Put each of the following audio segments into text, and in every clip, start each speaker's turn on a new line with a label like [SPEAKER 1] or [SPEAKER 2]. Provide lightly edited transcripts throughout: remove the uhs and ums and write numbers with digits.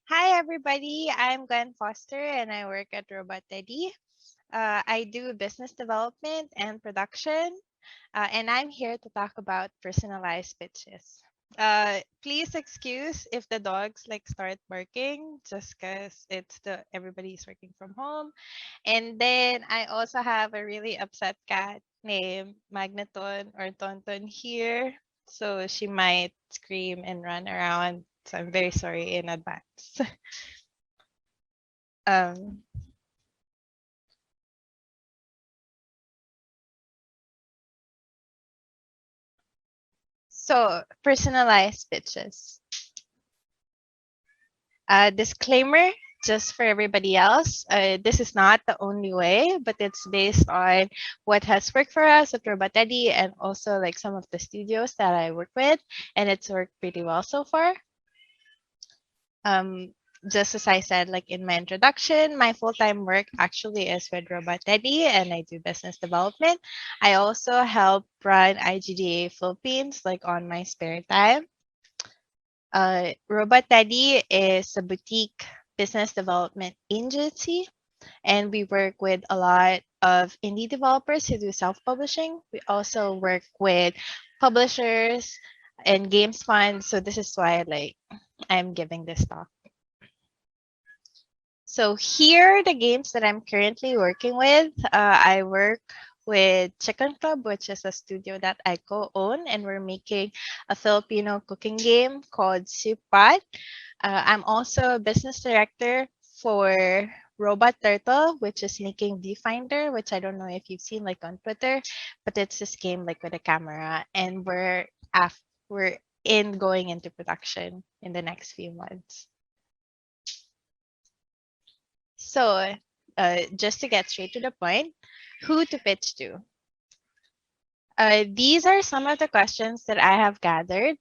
[SPEAKER 1] Hi, everybody. I'm Gwen Foster and I work at Robot Teddy. I do business development and production, and I'm here to talk about personalized pitches. Please excuse if the dogs like start barking just because everybody's working from home. And then I also have a really upset cat named Magneton or Tonton here. So she might scream and run around. So I'm very sorry in advance. Um, so personalized pitches. Disclaimer, just for everybody else, this is not the only way, but it's based on what has worked for us at Roboteddie and also like some of the studios that I work with, and it's worked pretty well so far. Um, just as I said, like in my introduction, my full-time work actually is with Robot Teddy and I do business development. I also help run IGDA Philippines like on my spare time. Robot Teddy is a boutique business development agency and we work with a lot of indie developers who do self-publishing. We also work with publishers and games funds. So this is why like I'm giving this talk. So here are the games that I'm currently working with. I work with Chicken Club, which is a studio that I co-own, and we're making a Filipino cooking game called Soup Pot. I'm also a business director for Robot Turtle, which is making Viewfinder, which I don't know if you've seen like on Twitter, but it's this game like with a camera, and we're in going into production in the next few months. So, just to get straight to the point, who to pitch to? These are some of the questions that I have gathered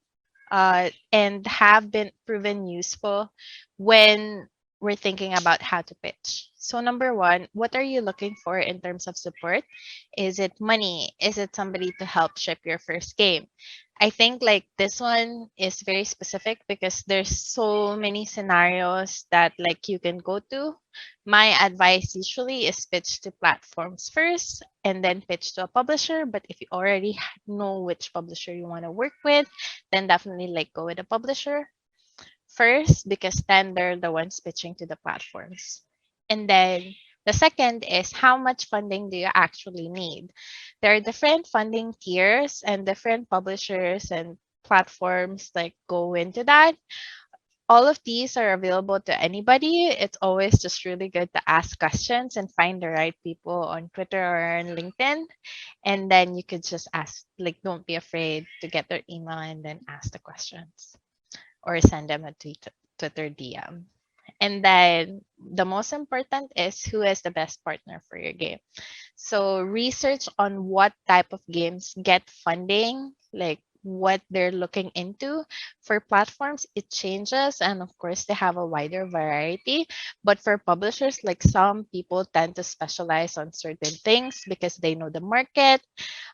[SPEAKER 1] and have been proven useful when we're thinking about how to pitch. So, number one, what are you looking for in terms of support? Is it money? Is it somebody to help ship your first game? I think like this one is very specific because there's so many scenarios that like you can go to. My advice usually is pitch to platforms first and then pitch to a publisher. But if you already know which publisher you want to work with, then definitely like go with a publisher first because then they're the ones pitching to the platforms. And then the second is how much funding do you actually need? There are different funding tiers and different publishers and platforms like go into that. All of these are available to anybody. It's always just really good to ask questions and find the right people on Twitter or on LinkedIn. And then you could just ask, like, don't be afraid to get their email and then ask the questions or send them a Twitter DM. And then the most important is who is the best partner for your game. So research on what type of games get funding, like what they're looking into. For platforms, it changes, and of course, they have a wider variety. But for publishers, like some people tend to specialize on certain things because they know the market.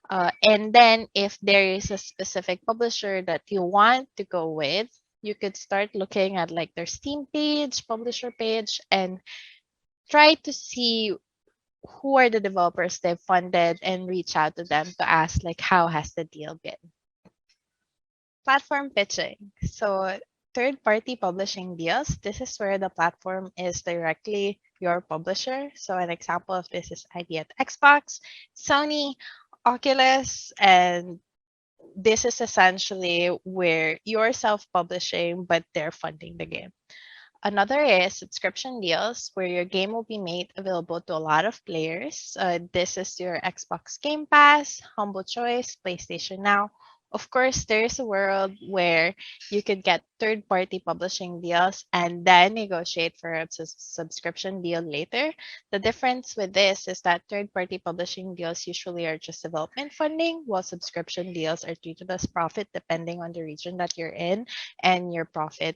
[SPEAKER 1] And then, if there is a specific publisher that you want to go with, you could start looking at like their Steam page, publisher page, and try to see who are the developers they've funded and reach out to them to ask like how has the deal been. Platform pitching. So third party publishing deals, this is where the platform is directly your publisher. So an example of this is ID at Xbox, Sony, Oculus, and this is essentially where you're self-publishing but they're funding the game. Another is subscription deals where your game will be made available to a lot of players. This is your Xbox Game Pass, Humble Choice, PlayStation Now. Of course, there's a world where you could get third party publishing deals and then negotiate for a subscription deal later. The difference with this is that third party publishing deals usually are just development funding, while subscription deals are treated as profit depending on the region that you're in and your profit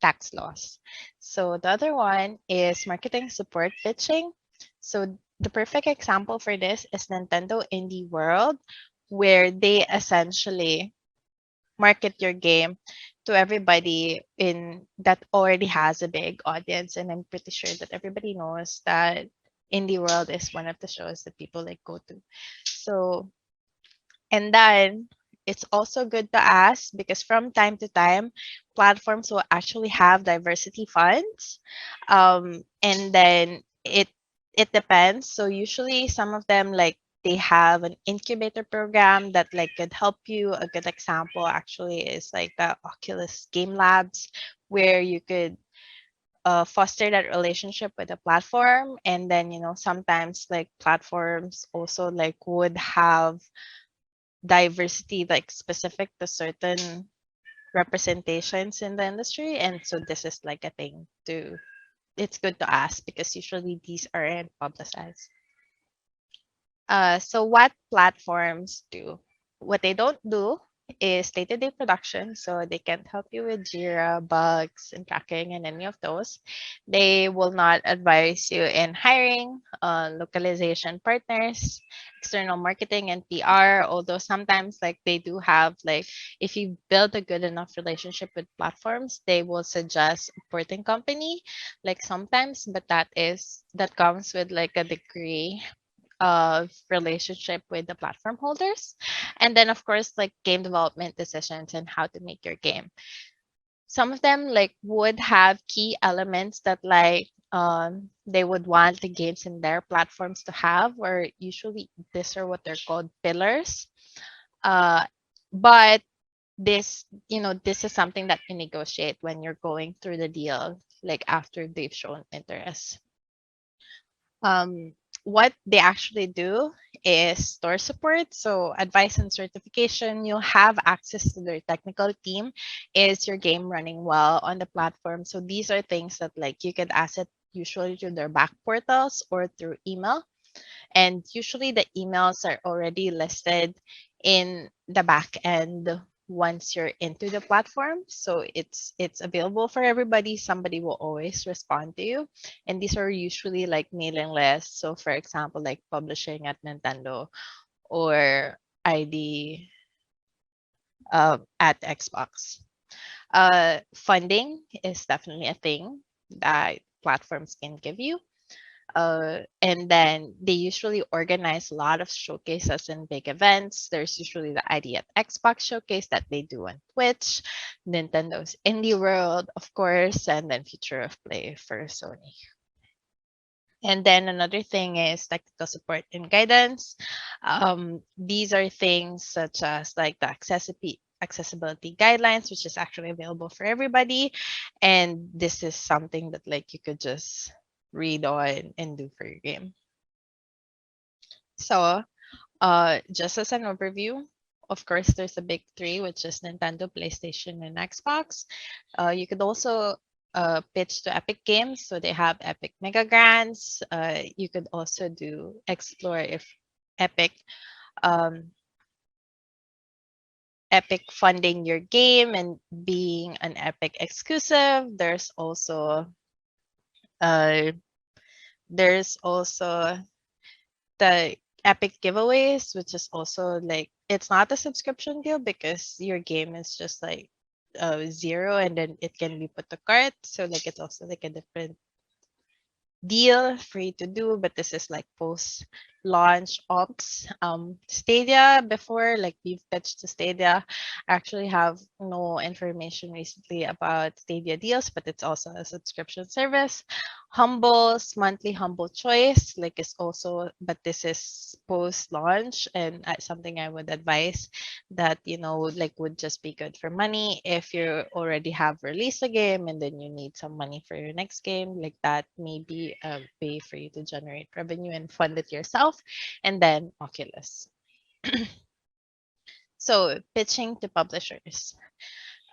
[SPEAKER 1] tax laws. So the other one is marketing support pitching. So the perfect example for this is Nintendo Indie World, where they essentially market your game to everybody in that already has a big audience, and I'm pretty sure that everybody knows that Indie World is one of the shows that people like go to. So, and then it's also good to ask because from time to time, platforms will actually have diversity funds. And then it depends. So usually some of them like they have an incubator program that like could help you. A good example actually is like the Oculus Game Labs, where you could foster that relationship with the platform. And then sometimes like platforms also like would have diversity like specific to certain representations in the industry, and so this is like a thing to it's good to ask because usually these aren't publicized. So what platforms do? What they don't do is day-to-day production, so they can't help you with Jira, bugs, and tracking, and any of those. They will not advise you in hiring, localization partners, external marketing, and PR. Although sometimes, like they do have, like if you build a good enough relationship with platforms, they will suggest a porting company, like sometimes, but that comes with like a degree of relationship with the platform holders. And then of course like game development decisions and how to make your game. Some of them like would have key elements that like they would want the games in their platforms to have, or usually these are what they're called pillars. uh, but this is something that you negotiate when you're going through the deal, like after they've shown interest. um, what they actually do is store support, so advice and certification. You'll have access to their technical team. Is your game running well on the platform? So these are things that like you could ask it usually through their back portals or through email, and usually the emails are already listed in the back end once you're into the platform, so it's available for everybody. Somebody will always respond to you, and these are usually like mailing lists. So for example, like publishing at Nintendo or ID at Xbox. Funding is definitely a thing that platforms can give you. And then they usually organize a lot of showcases and big events. There's usually the ID at Xbox showcase that they do on Twitch, Nintendo's Indie World, of course, and then Future of Play for Sony. And then another thing is technical support and guidance. These are things such as like the accessibility guidelines, which is actually available for everybody. And this is something that like you could just read on and do for your game. So just as an overview, of course, there's the big three, which is Nintendo, PlayStation, and Xbox. You could also pitch to Epic Games, so they have Epic Mega Grants. You could also do explore if Epic um, Epic funding your game and being an Epic exclusive. Uh, there's also the Epic giveaways, which is also like it's not a subscription deal because your game is just like zero and then it can be put to cart. So like it's also like a different deal free to do, but this is like post launch ops. Stadia, before like we've pitched to Stadia, I actually have no information recently about Stadia deals, but it's also a subscription service. Humble's monthly Humble Choice like is also, but this is post launch, and something I would advise that like would just be good for money if you already have released a game and then you need some money for your next game. Like that may be a way for you to generate revenue and fund it yourself. And then Oculus. So pitching to publishers.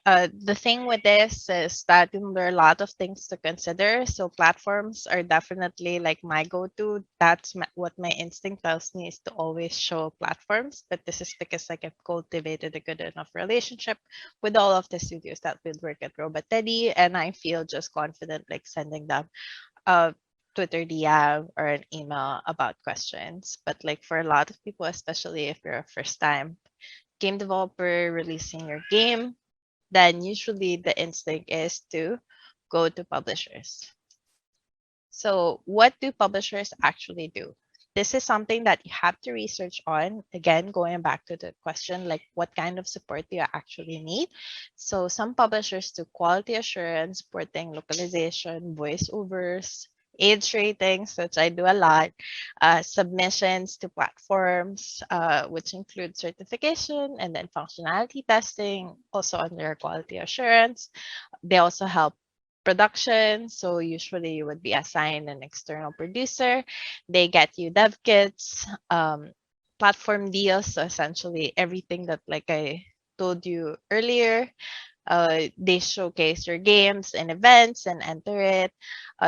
[SPEAKER 1] The thing with this is that there are a lot of things to consider. So platforms are definitely like my go-to. That's what my instinct tells me is to always show platforms. But this is because like I've cultivated a good enough relationship with all of the studios that will work at Robot Teddy, and I feel just confident like sending them a Twitter DM or an email about questions. But like for a lot of people, especially if you're a first time game developer releasing your game, then usually the instinct is to go to publishers. So, what do publishers actually do? This is something that you have to research on. Again, going back to the question, like what kind of support do you actually need? So, some publishers do quality assurance, supporting localization, voiceovers, age ratings, which I do a lot, submissions to platforms, which include certification and then functionality testing, also under quality assurance. They also help production. So usually you would be assigned an external producer. They get you dev kits, platform deals. So essentially everything that like I told you earlier, they showcase your games and events and enter it.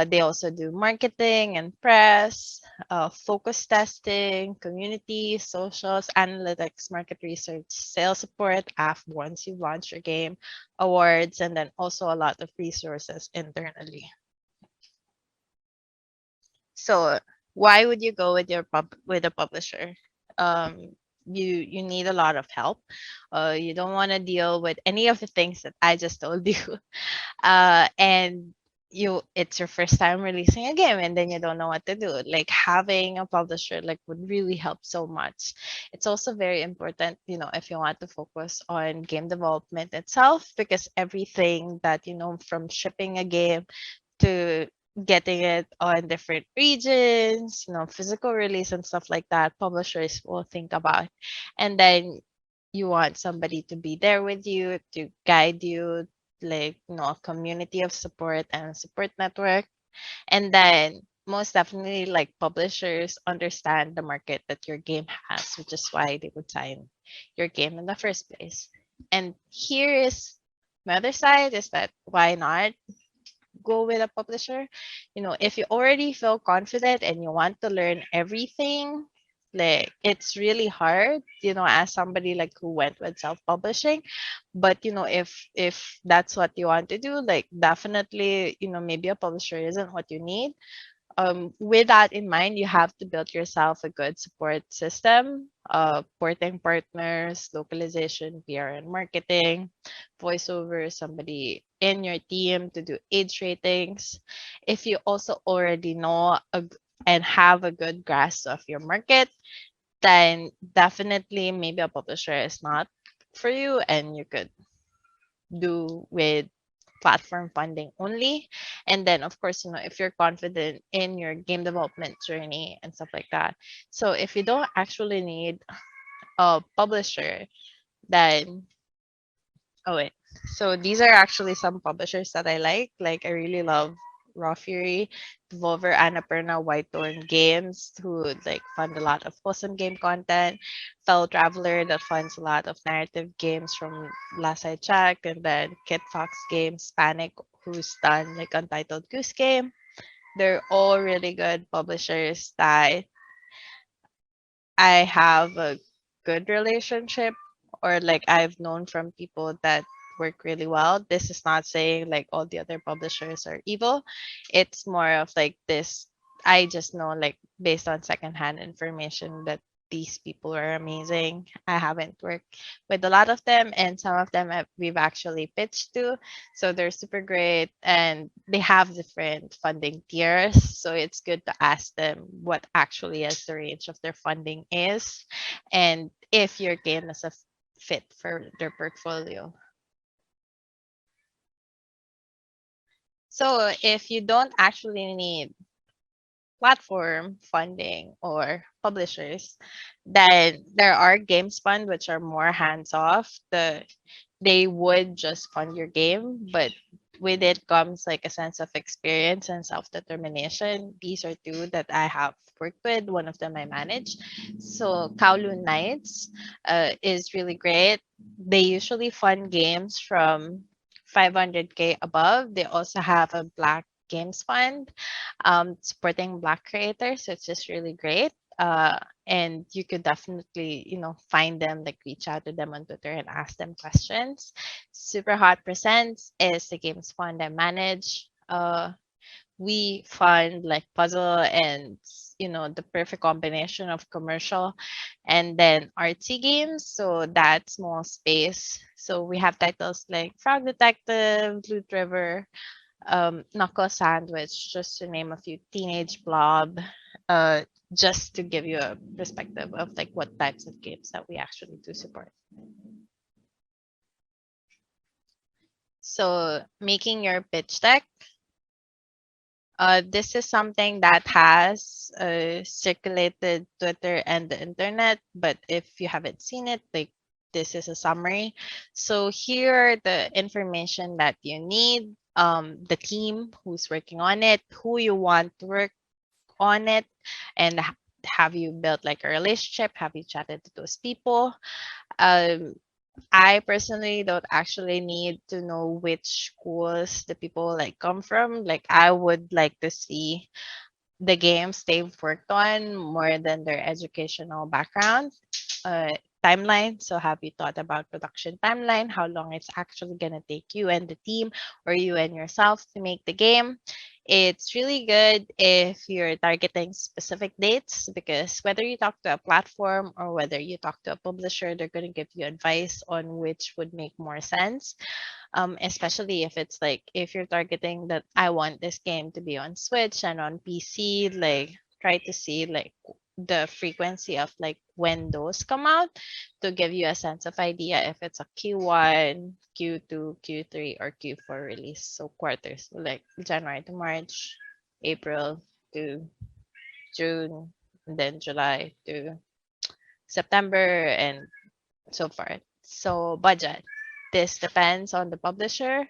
[SPEAKER 1] They also do marketing and press, focus testing, community, socials, analytics, market research, sales support after once you launch your game, awards, and then also a lot of resources internally. So why would you go with with a publisher? Um, you need a lot of help. You don't want to deal with any of the things that I just told you. And it's your first time releasing a game and then you don't know what to do. Like having a publisher like would really help so much. It's also very important, if you want to focus on game development itself, because everything that from shipping a game to getting it on different regions, physical release and stuff like that, publishers will think about. And then you want somebody to be there with you to guide you, like, a community of support and support network. And then most definitely, like, publishers understand the market that your game has, which is why they would sign your game in the first place. And here is my other side is that why not go with a publisher? If you already feel confident and you want to learn everything, like it's really hard, as somebody like who went with self-publishing. But if that's what you want to do, like definitely, maybe a publisher isn't what you need. With that in mind, you have to build yourself a good support system, porting partners, localization, PR and marketing, voiceover, somebody in your team to do age ratings. If you also already know and have a good grasp of your market, then definitely maybe a publisher is not for you and you could do with platform funding only. And then, of course, if you're confident in your game development journey and stuff like that. So if you don't actually need a publisher, then, oh, wait. So these are actually some publishers that I like. Like, I really love Raw Fury, Devolver, Annapurna, Whitethorn Games, who like fund a lot of wholesome game content. Fellow Traveler, that funds a lot of narrative games from last I checked, and then Kit Fox Games, Panic, who's done like Untitled Goose Game. They're all really good publishers that I have a good relationship, or like I've known from people that work really well. This is not saying like all the other publishers are evil. It's more of like this. I just know, like, based on secondhand information, that these people are amazing. I haven't worked with a lot of them, and some of them we've actually pitched to. So they're super great, and they have different funding tiers. So it's good to ask them what actually is the range of their funding is, and if your game is a fit for their portfolio. So if you don't actually need platform funding or publishers, then there are games fund which are more hands off. They would just fund your game, but with it comes like a sense of experience and self-determination. These are two that I have worked with. One of them I manage. So Kowloon Knights is really great. They usually fund games from 500K above. They also have a Black Games Fund, supporting Black creators. So it's just really great. And you could definitely, find them, like reach out to them on Twitter and ask them questions. Super Hot Presents is the games fund I manage. we fund like puzzle and the perfect combination of commercial and then artsy games. So that small space. So we have titles like Frog Detective, Loot River, Knuckle Sandwich, just to name a few, Teenage Blob, uh, just to give you a perspective of like what types of games that we actually do support. So making your pitch deck. This is something that has circulated Twitter and the internet, but if you haven't seen it, like this is a summary. So here are the information that you need, the team who's working on it, who you want to work on it, and have you built like a relationship? Have you chatted to those people? Um, I personally don't actually need to know which schools the people like come from. Like I would like to see the games they've worked on more than their educational background. Uh, Timeline. So have you thought about production timeline? How long it's actually gonna take you and the team or you and yourself to make the game? It's really good if you're targeting specific dates because whether you talk to a platform or whether you talk to a publisher, they're going to give you advice on which would make more sense. Especially if it's like if you're targeting that I want this game to be on Switch and on PC, like try to see like the frequency of like when those come out to give you a sense of idea if it's a Q1, Q2, Q3, or Q4 release. So quarters, like January to March, April to June, and then July to September, and so forth. So budget. This depends on the publisher,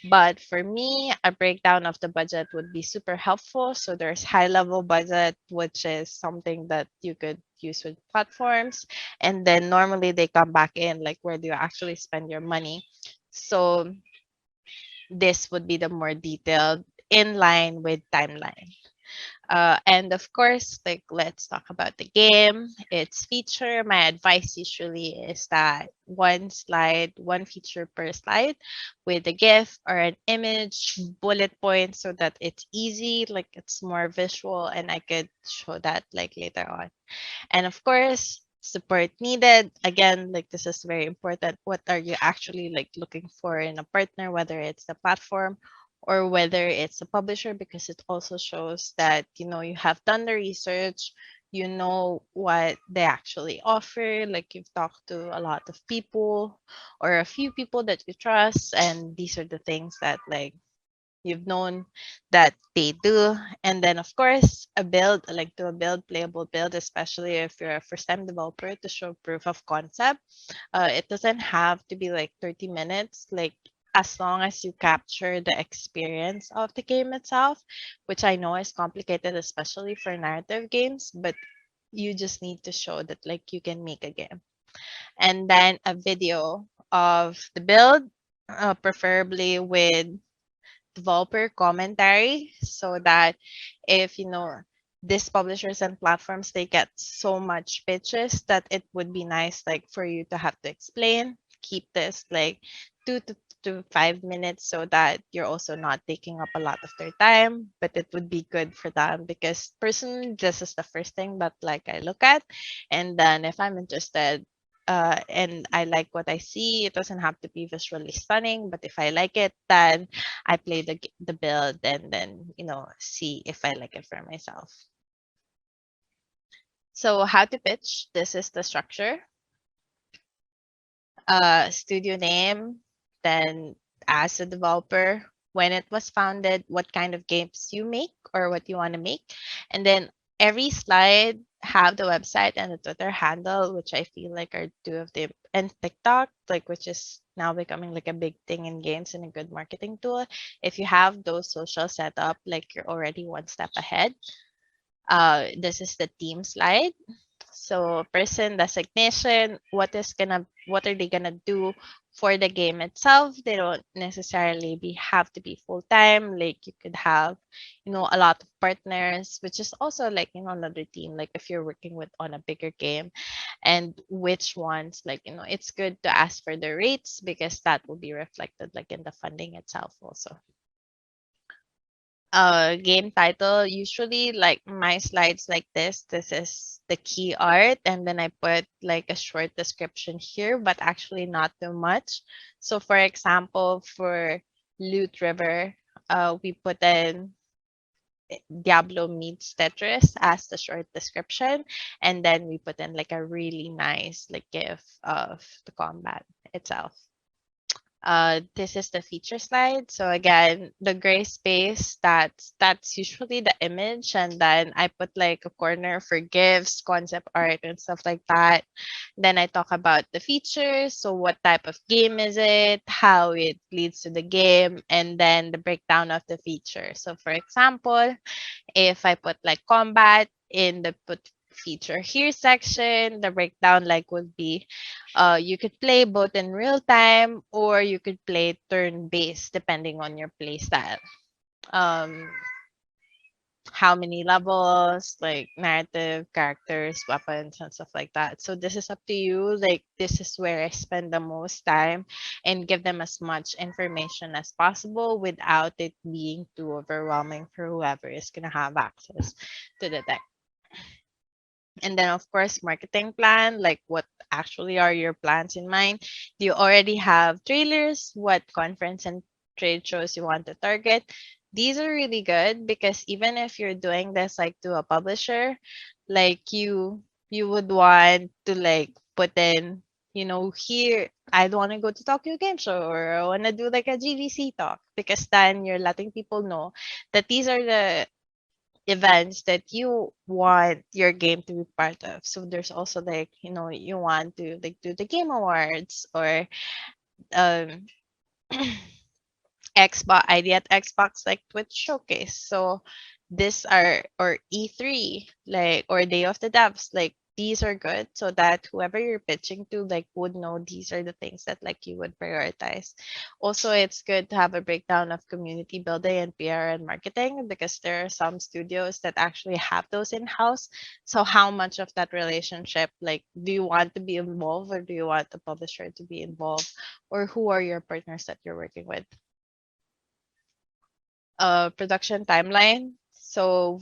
[SPEAKER 1] but for me, a breakdown of the budget would be super helpful. So there's high level budget, which is something that you could use with platforms. And then normally they come back in like where do you actually spend your money. So this would be the more detailed in line with timeline. And of course, like let's talk about the game, its feature. My advice usually is that one slide, one feature per slide with a GIF or an image, bullet points so that it's easy, like it's more visual and I could show that like later on. And of course, support needed. Again, like this is very important. What are you actually like looking for in a partner, whether it's the platform or whether it's a publisher, because it also shows that you have done the research, you know what they actually offer, like you've talked to a lot of people or a few people that you trust, and these are the things that like you've known that they do. And then of course a build, like do a build, playable build, especially if you're a first time developer, to show proof of concept. It doesn't have to be like 30 minutes, like as long as you capture the experience of the game itself, which I know is complicated, especially for narrative games, but you just need to show that like you can make a game. And then a video of the build, preferably with developer commentary, so that if these publishers and platforms, they get so much pitches that it would be nice like for you to have to explain, keep this like 2 to 5 minutes so that you're also not taking up a lot of their time, but it would be good for them because personally this is the first thing that like I look at. And then if I'm interested, and I like what I see, it doesn't have to be visually stunning, but if I like it, then I play the build and then see if I like it for myself. So how to pitch? This is the structure. Studio name, then as a developer, when it was founded, what kind of games you make or what you want to make, and then every slide have the website and the Twitter handle, which I feel like are two of the, and TikTok, like which is now becoming like a big thing in games and a good marketing tool. If you have those social set up, like you're already one step ahead. This is the team slide. So person designation, what are they gonna do for the game itself? They don't necessarily have to be full time. Like you could have, a lot of partners, which is also like another team. Like if you're working with on a bigger game, and which ones, like it's good to ask for the rates because that will be reflected like in the funding itself also. Game title, usually like my slides like this is the key art, and then I put like a short description here, but actually not too much. So for example, for Loot River, we put in Diablo meets Tetris as the short description, and then we put in like a really nice like gif of the combat itself. This is the feature slide. So again, the gray space, that's usually the image, and then I put like a corner for gifs, concept art, and stuff like that. Then I talk about the features. So what type of game is it, how it leads to the game, and then the breakdown of the feature. So for example, if I put like combat in the put feature here section, the breakdown like would be you could play both in real time or you could play turn based depending on your play style. Um, how many levels, like narrative, characters, weapons, and stuff like that. So this is up to you. Like this is where I spend the most time and give them as much information as possible without it being too overwhelming for whoever is gonna have access to the deck. And then of course, marketing plan, like what actually are your plans in mind? Do you already have trailers? What conference and trade shows you want to target? These are really good because even if you're doing this like to a publisher, like you would want to like put in, here I don't want to go to Tokyo Game Show or I want to do like a GDC talk, because then you're letting people know that these are the events that you want your game to be part of. So there's also like, you want to like do the game awards or um Xbox ID at Xbox like Twitch showcase. So this are or E3 like or Day of the Devs, like these are good so that whoever you're pitching to like would know these are the things that like you would prioritize. Also, it's good to have a breakdown of community building and PR and marketing, because there are some studios that actually have those in-house. So how much of that relationship, like do you want to be involved or do you want the publisher to be involved, or who are your partners that you're working with? Production timeline. So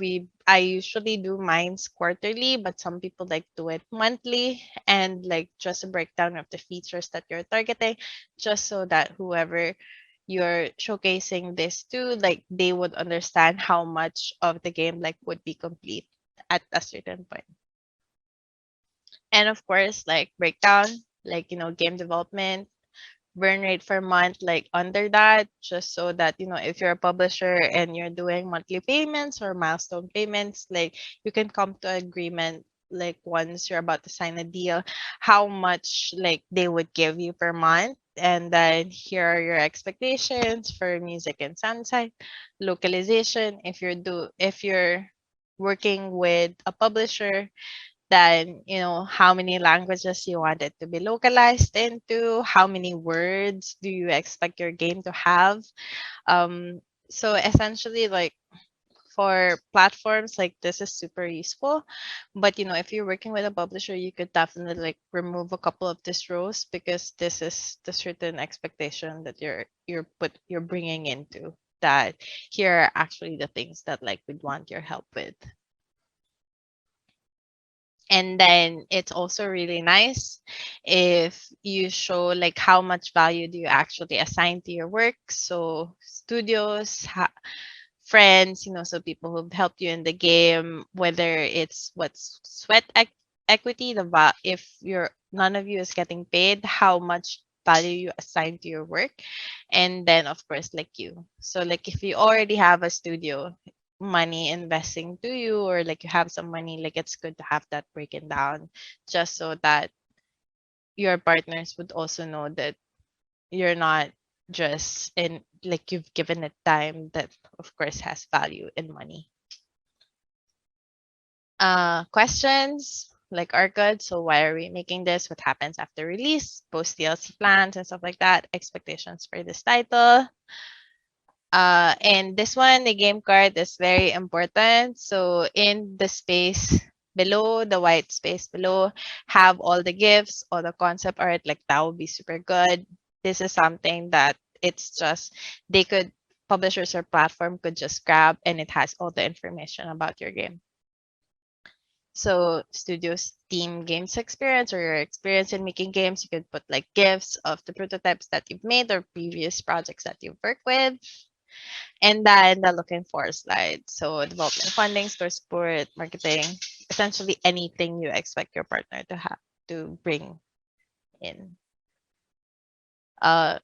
[SPEAKER 1] I usually do mine's quarterly, but some people like do it monthly, and like just a breakdown of the features that you're targeting, just so that whoever you're showcasing this to, like they would understand how much of the game like would be complete at a certain point. And of course, like breakdown, like game development, burn rate per month, like under that, just so that if you're a publisher and you're doing monthly payments or milestone payments, like you can come to agreement like once you're about to sign a deal, how much like they would give you per month. And then here are your expectations for music and sound site localization. If you're working with a publisher, then how many languages you want it to be localized into, how many words do you expect your game to have. So essentially, like for platforms like this is super useful, but if you're working with a publisher, you could definitely like remove a couple of these rows, because this is the certain expectation that you're bringing into that. Here are actually the things that like we'd want your help with. And then it's also really nice if you show like how much value do you actually assign to your work. So studios, friends, so people who've helped you in the game, whether it's what's equity, if you're none of you is getting paid, how much value you assign to your work. And then of course like you. So like if you already have a studio money investing to you, or like you have some money, like it's good to have that broken down, just so that your partners would also know that you're not just in, like you've given it time that of course has value in money. Questions like are good. So why are we making this? What happens after release? Post DLC plans and stuff like that. Expectations for this title. And this one, the game card is very important. So in the space below, the white space below, have all the gifts or the concept art, like that would be super good. This is something that it's just they could publishers or platform could just grab, and it has all the information about your game. So studios team games experience or your experience in making games, you could put like GIFs of the prototypes that you've made or previous projects that you've worked with. And then the looking for slide. So development funding, store support, marketing, essentially anything you expect your partner to have to bring in. Uh,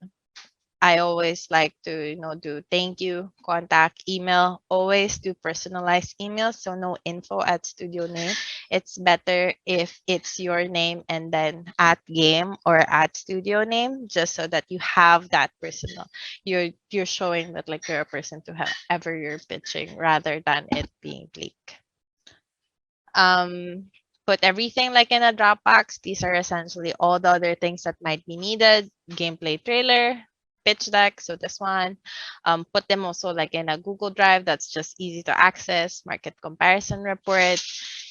[SPEAKER 1] I always like to, do thank you, contact, email, always do personalized emails. So no info at studio name. It's better if it's your name and then at game or at studio name, just so that you have that personal. You're showing that like you're a person to have ever you're pitching rather than it being bleak. Um, put everything like in a Dropbox. These are essentially all the other things that might be needed. Gameplay trailer, pitch deck, so this one. Put them also like in a Google Drive that's just easy to access. Market comparison report,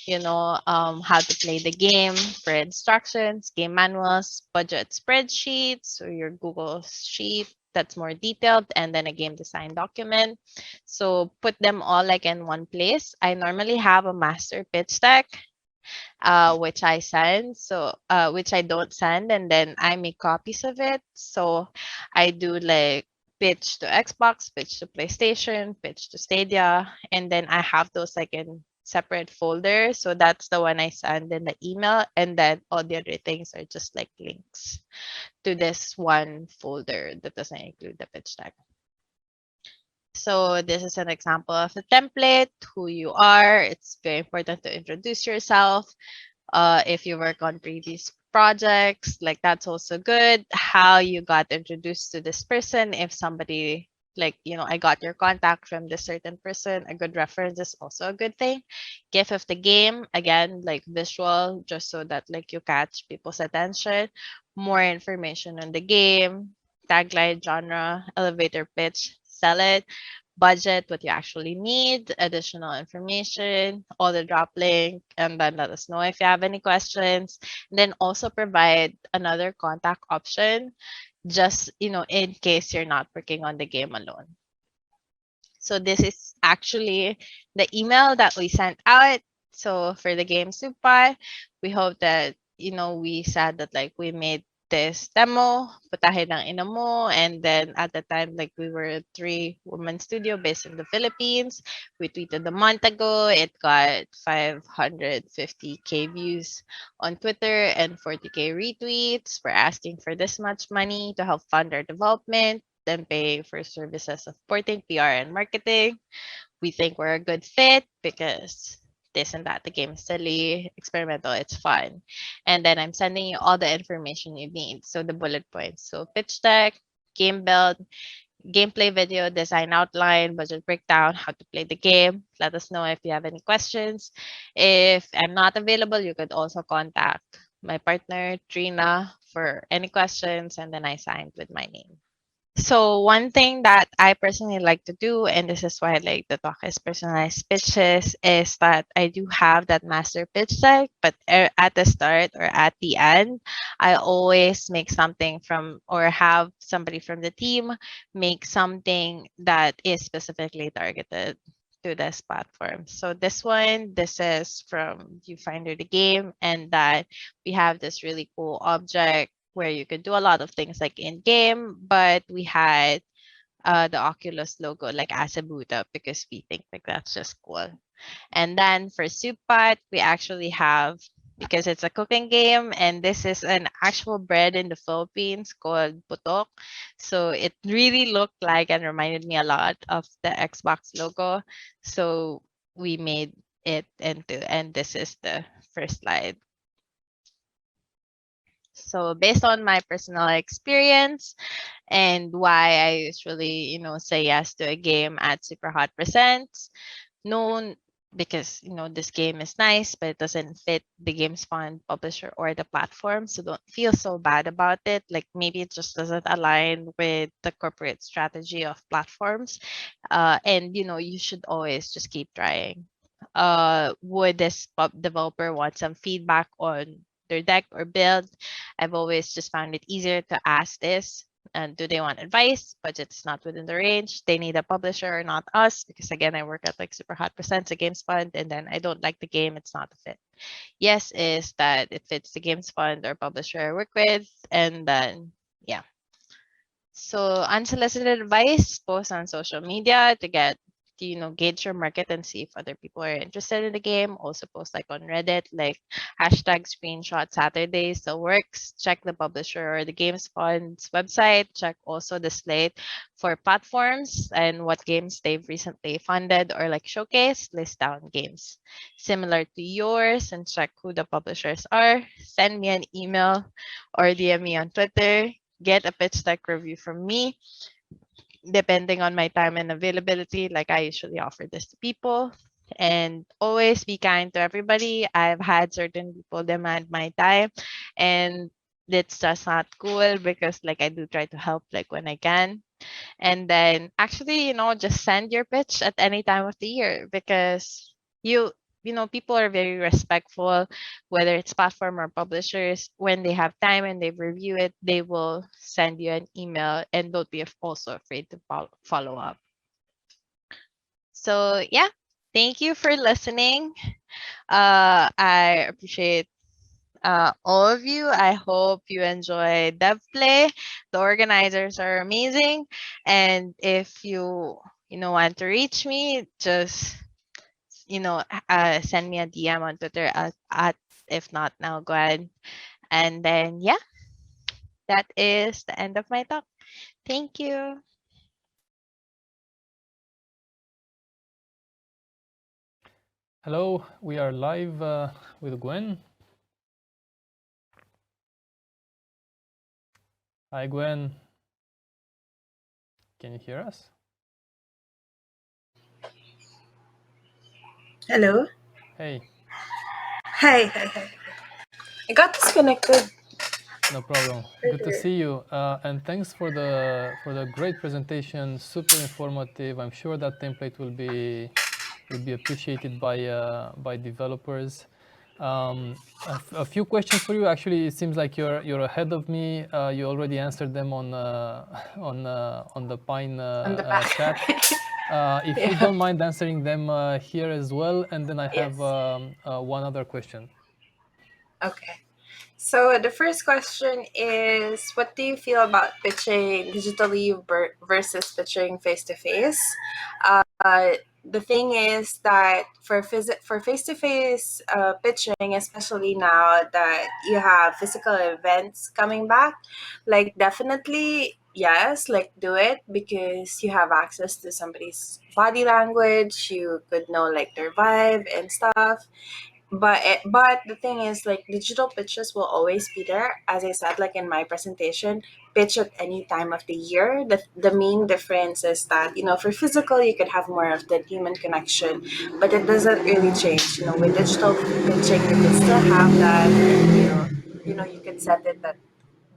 [SPEAKER 1] how to play the game, for instructions, game manuals, budget spreadsheets, or your Google sheet that's more detailed, and then a game design document. So put them all like in one place. I normally have a master pitch deck, which I send, which I don't send, and then I make copies of it. So I do like pitch to Xbox, pitch to PlayStation, pitch to Stadia, and then I have those like in separate folders. So that's the one I send in the email, and then all the other things are just like links to this one folder that doesn't include the pitch deck. So this is an example of a template, who you are. It's very important to introduce yourself. If you work on previous projects, like that's also good. How you got introduced to this person. If somebody like, I got your contact from this certain person, a good reference is also a good thing. GIF of the game, again, like visual, just so that like you catch people's attention. More information on the game, tagline, genre, elevator pitch, sell it, budget, what you actually need, additional information, all the drop link, and then let us know if you have any questions. And then also provide another contact option, just, in case you're not working on the game alone. So this is actually the email that we sent out. So for the game Supay, we hope that, we said that like we made this demo, putahe ng ina mo, and then at the time like we were a 3-woman studio based in the Philippines. We tweeted a month ago. It got 550K views on Twitter and 40K retweets. We're asking for this much money to help fund our development, then paying for services of supporting PR and marketing. We think we're a good fit because this and that. The game is silly, experimental, it's fun. And then I'm sending you all the information you need. So the bullet points. So pitch deck, game build, gameplay video, design outline, budget breakdown, how to play the game. Let us know if you have any questions. If I'm not available, you could also contact my partner, Trina, for any questions, and then I signed with my name. So one thing that I personally like to do, and this is why I like the talk is personalized pitches, is that I do have that master pitch deck, but at the start or at the end, I always make something from or have somebody from the team make something that is specifically targeted to this platform. So this is from Viewfinder the game, and that we have this really cool object where you could do a lot of things like in game, but we had the Oculus logo like as a boot up because we think like that's just cool. And then for Soup Pot, we actually have, because it's a cooking game, and this is an actual bread in the Philippines called putok. So it really looked like and reminded me a lot of the Xbox logo. So we made it into, and this is the first slide. So based on my personal experience and why I usually, say yes to a game at Super Hot Presents, known because, this game is nice, but it doesn't fit the game's fund publisher or the platform. So don't feel so bad about it. Like maybe it just doesn't align with the corporate strategy of platforms. And, you should always just keep trying. Would this developer want some feedback on their deck or build? I've always just found it easier to ask this And do they want advice? Budget's not within the range. They need a publisher or not us, because again, I work at like Super Hot Percents, a games fund, and then I don't like the game. It's not a fit. Yes is that it fits the games fund or publisher I work with, and then yeah. So unsolicited advice, post on social media to get to, gauge your market and see if other people are interested in the game. Also post like on Reddit, like hashtag screenshot Saturdays still works. Check the publisher or the games fund's website. Check also the slate for platforms and what games they've recently funded or like showcase. List down games similar to yours and check who the publishers are. Send me an email or DM me on Twitter. Get a pitch deck review from me, depending on my time and availability. Like I usually offer this to people. And always be kind to everybody. I've had certain people demand my time, and it's just not cool because like I do try to help like when I can. And then actually, just send your pitch at any time of the year, because people are very respectful, whether it's platform or publishers. When they have time and they review it, they will send you an email, and don't be also afraid to follow up. So yeah, thank you for listening. I appreciate all of you. I hope you enjoy Dev.Play. The organizers are amazing. And if you want to reach me, just, send me a DM on Twitter at if not now, Gwen. And then, yeah, that is the end of my talk. Thank you.
[SPEAKER 2] Hello, we are live with Gwen. Hi, Gwen. Can you hear us?
[SPEAKER 3] Hello.
[SPEAKER 2] Hey,
[SPEAKER 3] Hi. I got disconnected.
[SPEAKER 2] no problem. Good to see you. And thanks for the great presentation. Super informative. I'm sure that template will be appreciated by developers. A few questions for you. Actually, it seems like you're ahead of me. You already answered them on the Pine
[SPEAKER 3] On the back.
[SPEAKER 2] chat. If you
[SPEAKER 3] Yeah.
[SPEAKER 2] don't mind answering them here as well, and then I have
[SPEAKER 3] Yes.
[SPEAKER 2] one other question.
[SPEAKER 3] Okay. So the first question is, what do you feel about pitching digitally versus pitching face to face? The thing is that for face to face pitching, especially now that you have physical events coming back, like definitely yes, like do it because you have access to somebody's body language. You could know like their vibe and stuff, but the thing is like digital pitches will always be there. As I said, like in my presentation, pitch at any time of the year. The main difference is that for physical you could have more of the human connection, but it doesn't really change. With digital pitching you can still have that, and you can set it at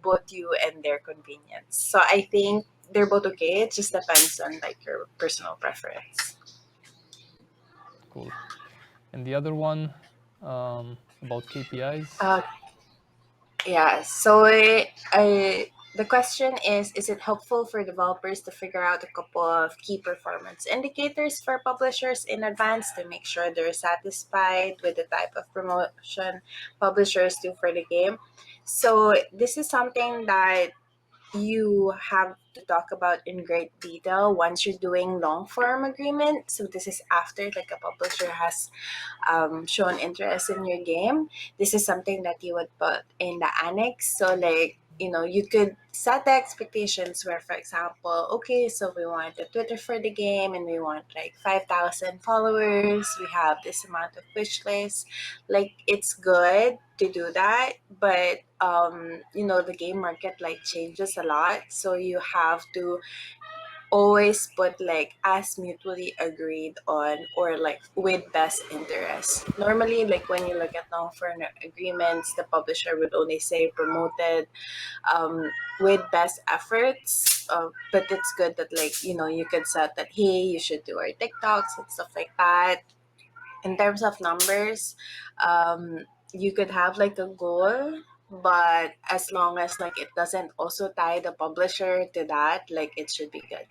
[SPEAKER 3] both you and their convenience. So I think they're both okay. It just depends on like your personal preference.
[SPEAKER 2] Cool. And the other one about KPIs.
[SPEAKER 3] Yeah, so the question is it helpful for developers to figure out a couple of key performance indicators for publishers in advance to make sure they're satisfied with the type of promotion publishers do for the game? So this is something that you have to talk about in great detail once you're doing long form agreement. So this is after like a publisher has shown interest in your game. This is something that you would put in the annex. So like you could set the expectations where, for example, okay, so we want a Twitter for the game and we want like 5,000 followers. We have this amount of wish list. Like it's good to do that, but the game market like changes a lot, so you have to always put like as mutually agreed on or like with best interest. Normally, like when you look at long-form agreements, the publisher would only say promoted with best efforts. But it's good that like you could set that, hey, you should do our TikToks and stuff like that. In terms of numbers, you could have like a goal but as long as like it doesn't also tie the publisher to that, like it should be good.